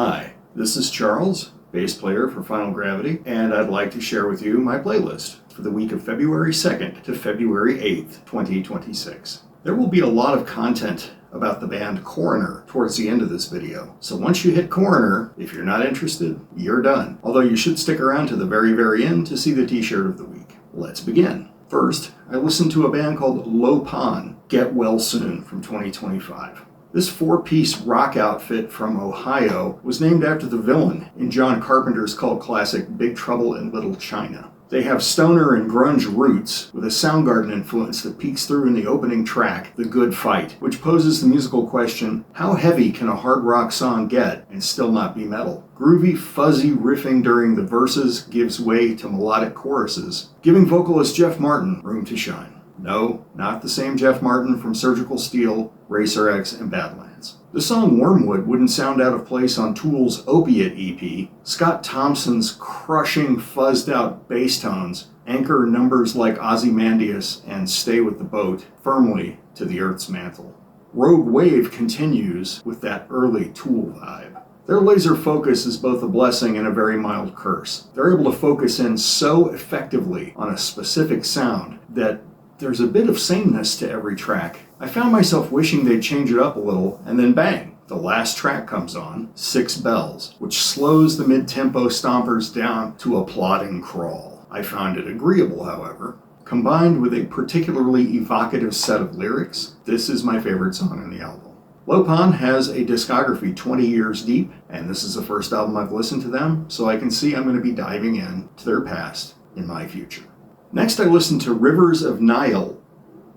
Hi, this is Charles, bass player for Final Gravity, and I'd like to share with you my playlist for the week of February 2nd to February 8th, 2026. There will be a lot of content about the band Coroner towards the end of this video, so once you hit Coroner, if you're not interested, you're done. Although you should stick around to the very end to see the t-shirt of the week. Let's begin. First, I listened to a band called Low Pond, Get Well Soon from 2025. This four-piece rock outfit from Ohio was named after the villain in John Carpenter's cult classic Big Trouble in Little China. They have stoner and grunge roots with a Soundgarden influence that peeks through in the opening track, The Good Fight, which poses the musical question, how heavy can a hard rock song get and still not be metal? Groovy, fuzzy riffing during the verses gives way to melodic choruses, giving vocalist Jeff Martin room to shine. No, not the same Jeff Martin from Surgical Steel, Racer X, and Badlands. The song Wormwood wouldn't sound out of place on Tool's Opiate EP. Scott Thompson's crushing, fuzzed-out bass tones anchor numbers like Ozymandias and Stay With the Boat firmly to the Earth's mantle. Rogue Wave continues with that early Tool vibe. Their laser focus is both a blessing and a very mild curse. They're able to focus in so effectively on a specific sound that there's a bit of sameness to every track. I found myself wishing they'd change it up a little, and then bang, the last track comes on, 6 Bells, which slows the mid-tempo stompers down to a plodding crawl. I found it agreeable, however. Combined with a particularly evocative set of lyrics, this is my favorite song on the album. Low Pond has a discography 20 years deep, and this is the first album I've listened to them, so I can see I'm going to be diving in to their past in my future. Next, I listened to Rivers of Nihil,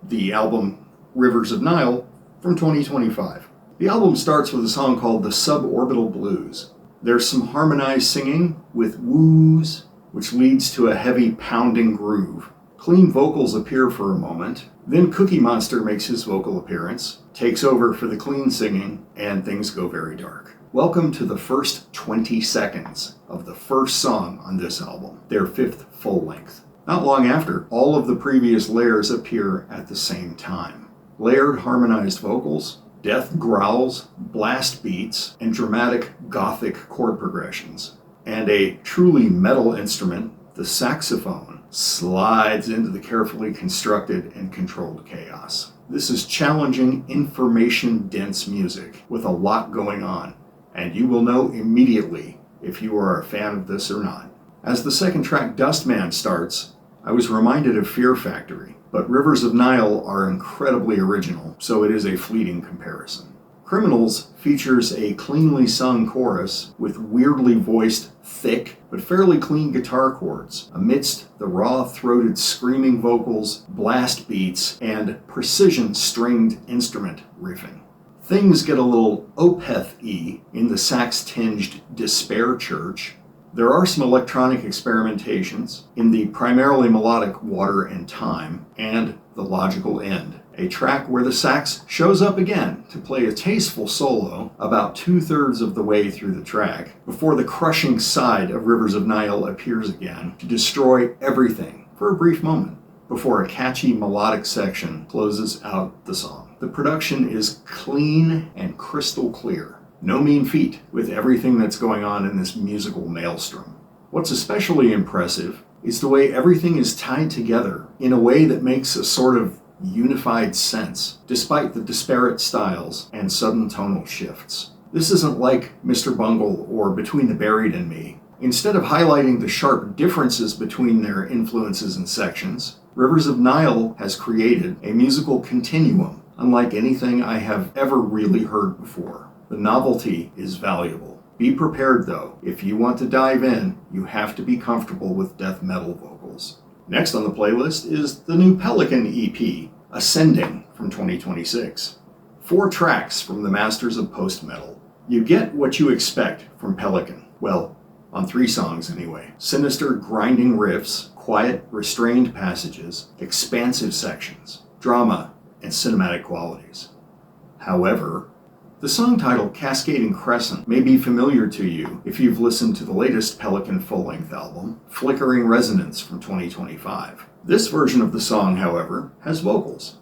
the album Rivers of Nile from 2025. The album starts with a song called The Suborbital Blues. There's some harmonized singing with woos, which leads to a heavy pounding groove. Clean vocals appear for a moment, then Cookie Monster makes his vocal appearance, takes over for the clean singing, and things go very dark. Welcome to the first 20 seconds of the first song on this album, their 5th full length. Not long after, all of the previous layers appear at the same time. Layered harmonized vocals, death growls, blast beats, and dramatic gothic chord progressions. And a truly metal instrument, the saxophone, slides into the carefully constructed and controlled chaos. This is challenging, information-dense music with a lot going on, and you will know immediately if you are a fan of this or not. As the second track, Dustman, starts, I was reminded of Fear Factory, but Rivers of Nile are incredibly original, so it is a fleeting comparison. Criminals features a cleanly sung chorus with weirdly voiced, thick, but fairly clean guitar chords, amidst the raw-throated screaming vocals, blast beats, and precision-stringed instrument riffing. Things get a little Opeth-y in the sax-tinged Despair Church. There are some electronic experimentations in the primarily melodic Water and Time and The Logical End, a track where the sax shows up again to play a tasteful solo about 2/3 of the way through the track before the crushing side of Rivers of Nile appears again to destroy everything for a brief moment before a catchy melodic section closes out the song. The production is clean and crystal clear. No mean feat with everything that's going on in this musical maelstrom. What's especially impressive is the way everything is tied together in a way that makes a sort of unified sense, despite the disparate styles and sudden tonal shifts. This isn't like Mr. Bungle or Between the Buried and Me. Instead of highlighting the sharp differences between their influences and sections, Rivers of Nile has created a musical continuum unlike anything I have ever really heard before. The novelty is valuable. Be prepared though. If you want to dive in, you have to be comfortable with death metal vocals. Next on the playlist is the new Pelican EP, Ascending from 2026. 4 tracks from the masters of post-metal. You get what you expect from Pelican. Well, on 3 songs anyway. Sinister, grinding riffs, quiet, restrained passages, expansive sections, drama, and cinematic qualities. However, the song title Cascading Crescent may be familiar to you if you've listened to the latest Pelican full-length album, Flickering Resonance from 2025. This version of the song, however, has vocals.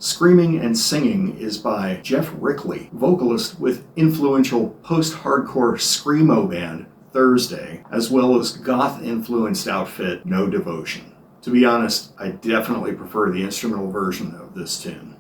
Screaming and Singing is by Jeff Rickley, vocalist with influential post-hardcore screamo band Thursday, as well as goth-influenced outfit No Devotion. To be honest, I definitely prefer the instrumental version of this tune.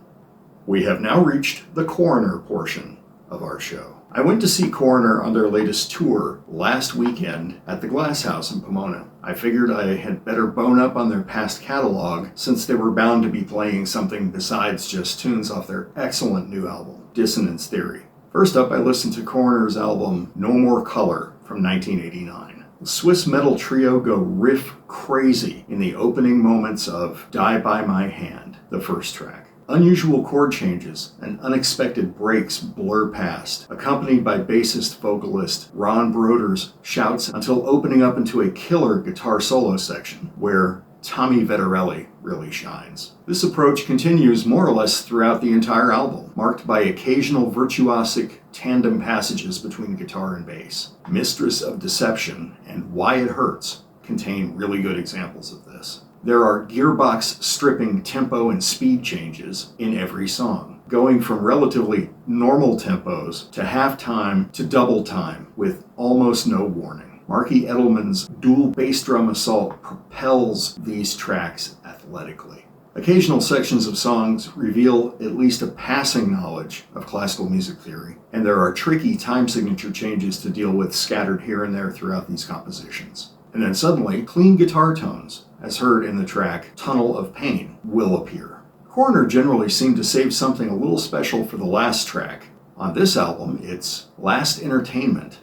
We have now reached the Coroner portion of our show. I went to see Coroner on their latest tour last weekend at the Glass House in Pomona. I figured I had better bone up on their past catalog since they were bound to be playing something besides just tunes off their excellent new album, Dissonance Theory. First up, I listened to Coroner's album No More Color from 1989. The Swiss metal trio go riff crazy in the opening moments of Die By My Hand, the first track. Unusual chord changes and unexpected breaks blur past, accompanied by bassist vocalist Ron Broder's shouts until opening up into a killer guitar solo section, where Tommy Vettorelli really shines. This approach continues more or less throughout the entire album, marked by occasional virtuosic tandem passages between guitar and bass. Mistress of Deception and Why It Hurts contain really good examples of this. There are gearbox-stripping tempo and speed changes in every song, going from relatively normal tempos to half-time to double time with almost no warning. Marky Edelman's dual bass drum assault propels these tracks athletically. Occasional sections of songs reveal at least a passing knowledge of classical music theory, and there are tricky time signature changes to deal with scattered here and there throughout these compositions. And then suddenly, clean guitar tones, as heard in the track Tunnel of Pain, will appear. Coroner generally seemed to save something a little special for the last track. On this album, it's Last Entertainment,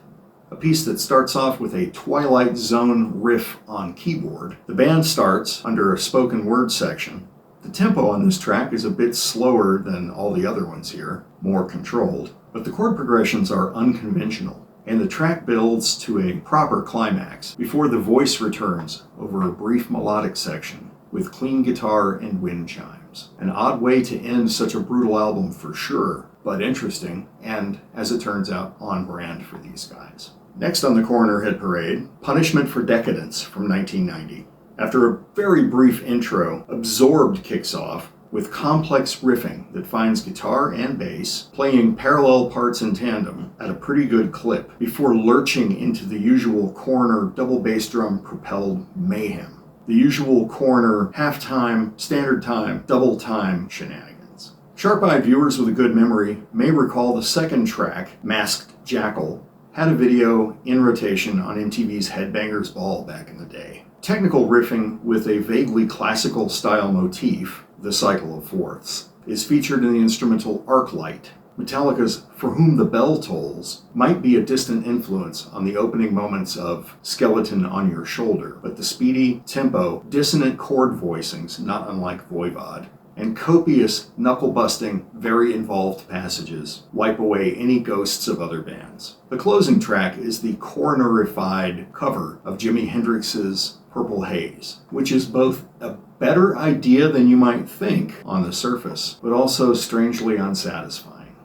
a piece that starts off with a Twilight Zone riff on keyboard. The band starts under a spoken word section. The tempo on this track is a bit slower than all the other ones here, more controlled, but the chord progressions are unconventional, and the track builds to a proper climax before the voice returns over a brief melodic section with clean guitar and wind chimes. An odd way to end such a brutal album for sure, but interesting, and as it turns out, on brand for these guys. Next on the Coroner hit parade, Punishment for Decadence from 1990. After a very brief intro, Absorbed kicks off with complex riffing that finds guitar and bass playing parallel parts in tandem at a pretty good clip before lurching into the usual Coroner double bass drum propelled mayhem. The usual Coroner half-time, standard time, double time shenanigans. Sharp-eyed viewers with a good memory may recall the second track, Masked Jackal, had a video in rotation on MTV's Headbangers Ball back in the day. Technical riffing with a vaguely classical style motif, the cycle of fourths, is featured in the instrumental Arclight. Metallica's For Whom the Bell Tolls might be a distant influence on the opening moments of Skeleton on Your Shoulder, but the speedy, tempo, dissonant chord voicings, not unlike Voivod, and copious, knuckle-busting, very involved passages wipe away any ghosts of other bands. The closing track is the Coronerified cover of Jimi Hendrix's Purple Haze, which is both a better idea than you might think on the surface, but also strangely unsatisfying.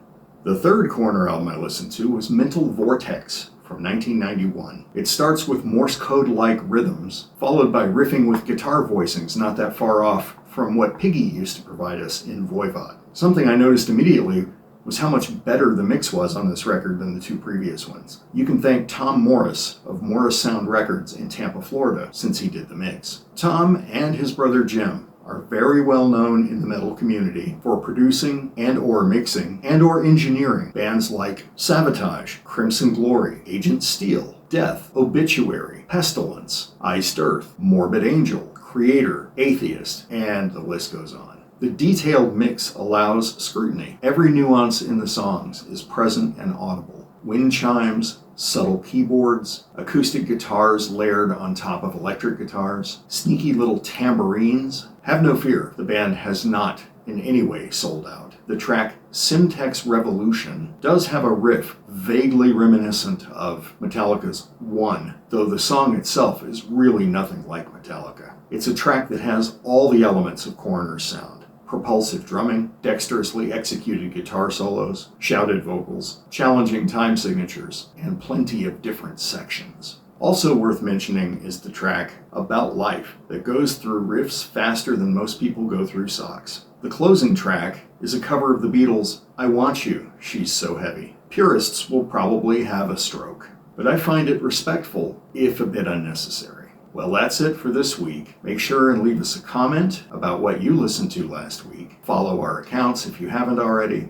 The third Coroner album I listened to was Mental Vortex from 1991. It starts with Morse code-like rhythms, followed by riffing with guitar voicings not that far off from what Piggy used to provide us in Voivod. Something I noticed immediately was how much better the mix was on this record than the two previous ones. You can thank Tom Morris of Morris Sound Records in Tampa, Florida, since he did the mix. Tom and his brother Jim are very well known in the metal community for producing and or mixing and or engineering bands like Savatage, Crimson Glory, Agent Steel, Death, Obituary, Pestilence, Iced Earth, Morbid Angel, Creator, Atheist, and the list goes on. The detailed mix allows scrutiny. Every nuance in the songs is present and audible. Wind chimes, subtle keyboards, acoustic guitars layered on top of electric guitars, sneaky little tambourines. Have no fear, the band has not in any way sold out. The track Simtex Revolution does have a riff vaguely reminiscent of Metallica's One, though the song itself is really nothing like Metallica. It's a track that has all the elements of Coroner's sound. Propulsive drumming, dexterously executed guitar solos, shouted vocals, challenging time signatures, and plenty of different sections. Also worth mentioning is the track About Life that goes through riffs faster than most people go through socks. The closing track is a cover of the Beatles' I Want You, She's So Heavy. Purists will probably have a stroke, but I find it respectful, if a bit unnecessary. Well, that's it for this week. Make sure and leave us a comment about what you listened to last week. Follow our accounts if you haven't already,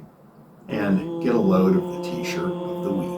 and get a load of the t-shirt of the week.